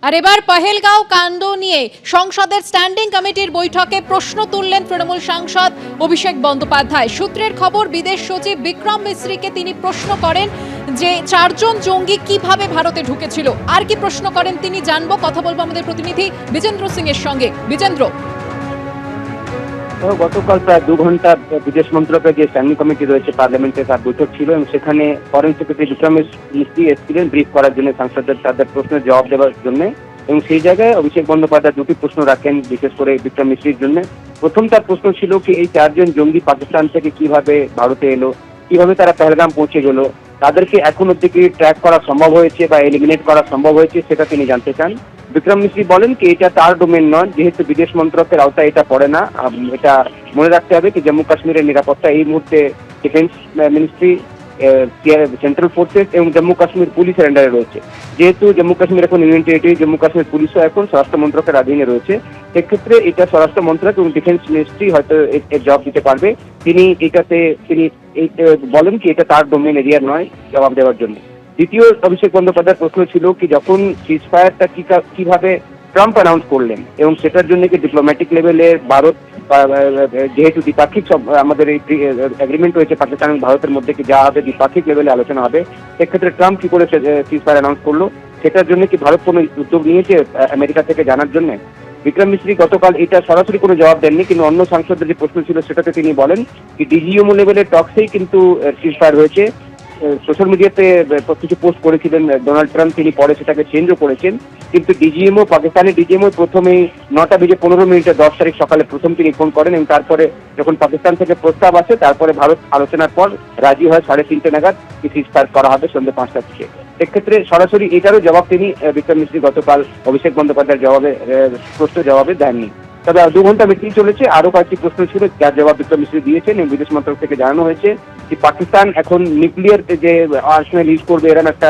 আর এবার পহেলগাঁও কাণ্ড নিয়ে সংসদের স্ট্যান্ডিং কমিটির বৈঠকে প্রশ্ন তুললেন তৃণমূল সাংসদ অভিষেক বন্দ্যোপাধ্যায়। সূত্রের খবর, বিদেশ সচিব বিক্রম মিশ্রিকে তিনি প্রশ্ন করেন যে 4 জন জঙ্গি কিভাবে ভারতে ঢুকেছিল। আর কি প্রশ্ন করেন তিনি জানবো। কথা বলবো আমাদের প্রতিনিধি বিজেন্দ্র সিং এর সঙ্গে। বিজেন্দ্র, গতকাল প্রায় 2 ঘন্টা বিদেশ মন্ত্রকের যে স্ট্যান্ডিং কমিটি রয়েছে পার্লামেন্টে তার বৈঠক ছিল এবং সেখানে ফরেন সেক্রেটারি বিক্রম মিস্ত্রি এসেছিলেন ব্রিফ করার জন্য, সাংসদদের তাদের প্রশ্নের জবাব দেওয়ার জন্য। এবং সেই জায়গায় অভিষেক বন্দ্যোপাধ্যায় 2টি প্রশ্ন রাখেন বিশেষ করে বিক্রম মিস্ত্রির জন্য। প্রথম তার প্রশ্ন ছিল কি এই 4 জন জঙ্গি পাকিস্তান থেকে কিভাবে ভারতে এলো, কিভাবে তারা পহেলগাম পৌঁছে গেল, তাদেরকে এখন অব্দি কি ট্র্যাক করা সম্ভব হয়েছে বা এলিমিনেট করা সম্ভব হয়েছে, সেটা তিনি জানতে চান। বিক্রম মিস্ত্রি বলেন কি এটা তার ডোমেন নয়, যেহেতু বিদেশ মন্ত্রকের আওতায় এটা পড়ে না। এটা মনে রাখতে হবে কি জম্মু কাশ্মীরের নিরাপত্তা এই মুহূর্তে ডিফেন্স মিনিস্ট্রি, সেন্ট্রাল ফোর্সেস এবং জম্মু কাশ্মীর পুলিশের আন্ডারে রয়েছে। যেহেতু জম্মু কাশ্মীর এখন ইউনিয়ন টেরিটরি, জম্মু কাশ্মীর পুলিশও এখন স্বরাষ্ট্র মন্ত্রকের অধীনে রয়েছে। সেক্ষেত্রে এটা স্বরাষ্ট্র মন্ত্রক এবং ডিফেন্স মিনিস্ট্রি হয়তো এর জবাব দিতে পারবে। তিনি বলেন কি এটা তার ডোমেন এরিয়া নয় জবাব দেওয়ার জন্য। দ্বিতীয় অভিষেক বন্দ্যোপাধ্যায়ের প্রশ্ন ছিল কি যখন সিজফায়ারটা কিভাবে ট্রাম্প অ্যানাউন্স করলেন এবং সেটার জন্য কি ডিপ্লোম্যাটিক লেভেলে ভারত যেহেতু দ্বিপাক্ষিক আমাদের এই এগ্রিমেন্ট রয়েছে পাকিস্তান এবং ভারতের মধ্যে কি যা হবে দ্বিপাক্ষিক লেভেলে আলোচনা হবে, সেক্ষেত্রে ট্রাম্প কি করে সিজফায়ার অ্যানাউন্স করলো, সেটার জন্য কি ভারত কোনো উদ্যোগ নিয়েছে আমেরিকা থেকে জানার জন্য। বিক্রম মিস্ত্রি গতকাল এটা সরাসরি কোনো জবাব দেননি, কিন্তু অন্য সাংসদদের যে প্রশ্ন ছিল সেটাতে তিনি বলেন কি ডিজিএমও লেভেলের টকসেই কিন্তু সিজফায়ার হয়েছে। সোশ্যাল মিডিয়াতে কিছু পোস্ট করেছিলেন ডোনাল্ড ট্রাম্প, তিনি পরে সেটাকে চেঞ্জও করেছেন। কিন্তু ডিজিএমও পাকিস্তানের ডিজিএমও প্রথমেই 9:15 10 তারিখ সকালে প্রথম তিনি ফোন করেন এবং তারপরে যখন পাকিস্তান থেকে প্রস্তাব আসে তারপরে ভারত আলোচনার পর রাজি হয় 3:30 নাগাদ সিজফায়ার করা হবে সন্ধ্যে 5টা থেকে। সেক্ষেত্রে সরাসরি এটারও জবাব তিনি বিক্রম মিস্ত্রি গতকাল অভিষেক বন্দ্যোপাধ্যায়ের প্রশ্ন জবাবে দেননি। তবে 2 ঘন্টা মিটিং চলেছে, আরো কয়েকটি প্রশ্ন ছিল যার জবাব বিক্রম মিস্ত্রি দিয়েছেন এবং বিদেশ মন্ত্রক থেকে জানানো হয়েছে যে পাকিস্তান এখন নিউক্লিয়ার যে আর্সেনাল ইউজ করবে এরকম একটা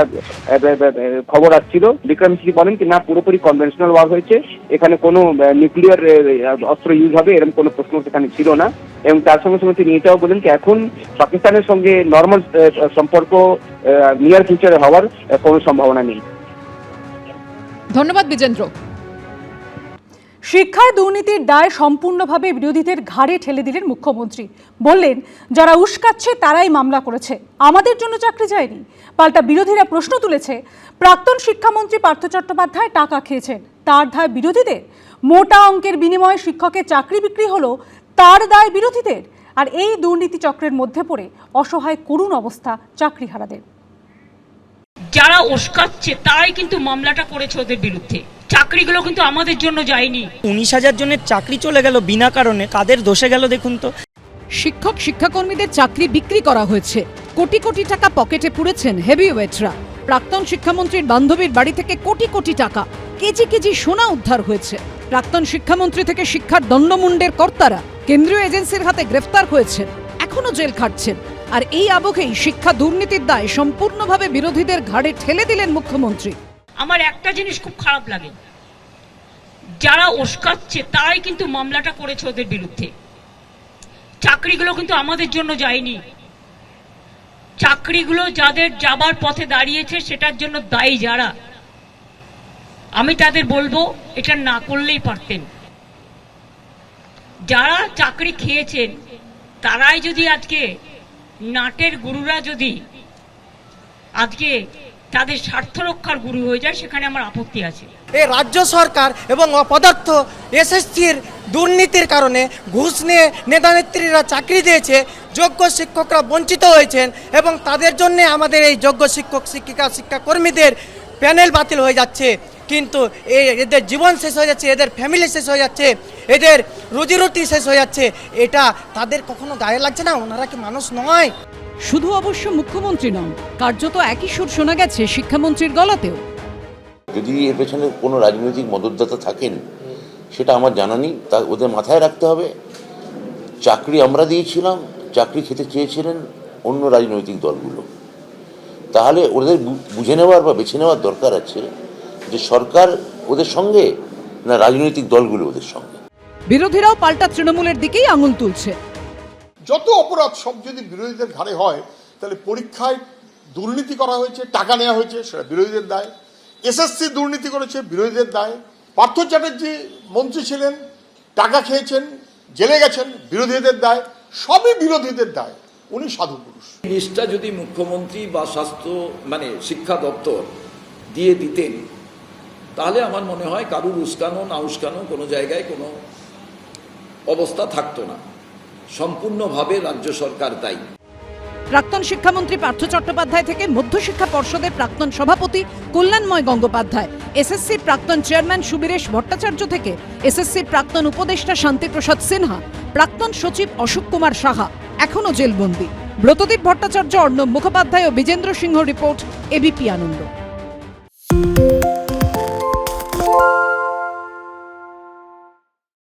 খবর আসছিল। বিক্রম মিস্ত্রি বলেন কি না, পুরোপুরি কনভেনশনাল ওয়ার হয়েছে, এখানে কোনো নিউক্লিয়ার অস্ত্র ইউজ হবে এরকম কোনো প্রশ্ন সেখানে ছিল না। এবং তার সঙ্গে সঙ্গে তিনি এটাও বলেন কি এখন পাকিস্তানের সঙ্গে নর্মাল সম্পর্ক নিয়ার ফিউচারে হওয়ার কোনো সম্ভাবনা নেই। ধন্যবাদ বিজেন্দ্র। শিক্ষায় দুর্নীতির দায় সম্পূর্ণভাবে বিরোধীদের ঘাড়ে ঠেলে দিলেন মুখ্যমন্ত্রী। বললেন যারা উস্কাচ্ছে তারাই মামলা করেছে, আমাদের জন্য চাকরি যায়নি। পাল্টা বিরোধীরা প্রশ্ন তুলেছে প্রাক্তন শিক্ষামন্ত্রী পার্থ চট্টোপাধ্যায় টাকা খেয়েছেন, তার দায় বিরোধীদের। মোটা অঙ্কের বিনিময়ে শিক্ষকের চাকরি বিক্রি হলো, তার দায় বিরোধীদের। আর এই দুর্নীতি চক্রের মধ্যে পড়ে অসহায় করুণ অবস্থা চাকরিহারাদের। যারা উস্কাচ্ছে তারাই কিন্তু মামলাটা করেছে ওদের বিরুদ্ধে, চাকরিগুলো কিন্তু আমাদের জন্য যায়নি। 19,000 জনের চাকরি চলে গেল বিনা কারণে, কাদের দোষে গেল দেখুন তো। শিক্ষক শিক্ষাকর্মীদের চাকরি বিক্রি করা হয়েছে, কোটি কোটি টাকা পকেটে পুরেছেন হেভিওয়েটরা। প্রাক্তন শিক্ষামন্ত্রীর বান্ধবীর বাড়ি থেকে কোটি কোটি টাকা, কেজি কেজি সোনা উদ্ধার হয়েছে। প্রাক্তন শিক্ষামন্ত্রী থেকে শিক্ষার দণ্ডমুণ্ডের কর্তারা কেন্দ্রীয় এজেন্সির হাতে গ্রেফতার হয়েছেন, এখনো জেল খাটছেন। আর এই আবহেই শিক্ষা দুর্নীতির দায় সম্পূর্ণভাবে বিরোধীদের ঘাড়ে ঠেলে দিলেন মুখ্যমন্ত্রী। আমার একটা জিনিস খুব খারাপ লাগে, যারা উস্কাচ্ছে তারাই কিন্তু মামলাটা করেছে ওদের বিরুদ্ধে, চাকরিগুলো কিন্তু আমাদের জন্য যায়নি। চাকরিগুলো যাদের যাবার পথে দাঁড়িয়েছে সেটার জন্য দায়ী যারা, আমি তাদের বলবো এটা না করলেই পারতেন। যারা চাকরি খেয়েছেন তারাই যদি আজকে নাটের গুরুরা যদি আজকে তাদের স্বার্থ রক্ষার গুরু হয়ে যায়, সেখানে আমার আপত্তি আছে। এই রাজ্য সরকার এবং অপদার্থ এসএসসির দুর্নীতির কারণে ঘুষ নিয়ে নেতানেত্রীরা চাকরি দিয়েছে, যোগ্য শিক্ষকরা বঞ্চিত হয়েছেন এবং তাদের জন্য আমাদের এই যোগ্য শিক্ষক শিক্ষিকা শিক্ষাকর্মীদের প্যানেল বাতিল হয়ে যাচ্ছে। কিন্তু এদের জীবন শেষ হয়ে যাচ্ছে, এদের ফ্যামিলি শেষ হয়ে যাচ্ছে, এদের রুজিরুটি শেষ হয়ে যাচ্ছে। এটা তাদের কখনো গায়ে লাগছে না? ওনারা কি মানুষ নয়? শুধু অবশ্য মুখ্যমন্ত্রী নন, কার্যত একই সুর শোনা গেছে শিক্ষামন্ত্রীর গলাতেও। যদি এর পেছনে কোনো রাজনৈতিক মদতদাতা থাকেন সেটা আমার জানা নেই, তা ওদের মাথায় রাখতে হবে চাকরি আমরা দিয়েছিলাম, চাকরি খেতে চেয়েছিলেন অন্য রাজনৈতিক দলগুলো। তাহলে ওদের বুঝে নেওয়ার বা বেছে নেওয়ার দরকার আছে যে সরকার ওদের সঙ্গে না রাজনৈতিক দলগুলো ওদের সঙ্গে। বিরোধীরাও পাল্টা তৃণমূলের দিকেই আঙুল তুলছে। যত অপরাধ সব যদি বিরোধীদের ঘাড়ে হয় তাহলে পরীক্ষায় দুর্নীতি করা হয়েছে, টাকা নেওয়া হয়েছে, সেটা বিরোধীদের দায়। এসএসসি দুর্নীতি করেছে বিরোধীদের দায়, পার্থ চ্যাটার্জি মন্ত্রী ছিলেন, টাকা খেয়েছেন, জেলে গেছেন বিরোধীদের দায়, সবই বিরোধীদের দায়। উনি সাধু পুরুষ। জিনিসটা যদি মুখ্যমন্ত্রী বা স্বাস্থ্য শিক্ষা দপ্তর দিয়ে দিতেন, তাহলে আমার মনে হয় কারুর উস্কানো না উস্কানো কোনো জায়গায় কোনো অবস্থা থাকতো না। সম্পূর্ণভাবে রাজ্য সরকার দায়ী। প্রাক্তন শিক্ষামন্ত্রী পার্থ চট্টোপাধ্যায় থেকে মধ্যশিক্ষা পর্ষদের প্রাক্তন সভাপতি কল্যাণময় গঙ্গোপাধ্যায়, এসএসসির প্রাক্তন চেয়ারম্যান সুবীরেশ ভট্টাচার্য থেকে এসএসসির প্রাক্তন উপদেষ্টা শান্তিপ্রসাদ সিনহা, প্রাক্তন সচিব অশোক কুমার সাহা এখনও জেলবন্দী। ব্রতদীপ ভট্টাচার্য, অর্ণব মুখোপাধ্যায় ও বিজেন্দ্র সিংহ রিপোর্ট, এবিপি আনন্দ।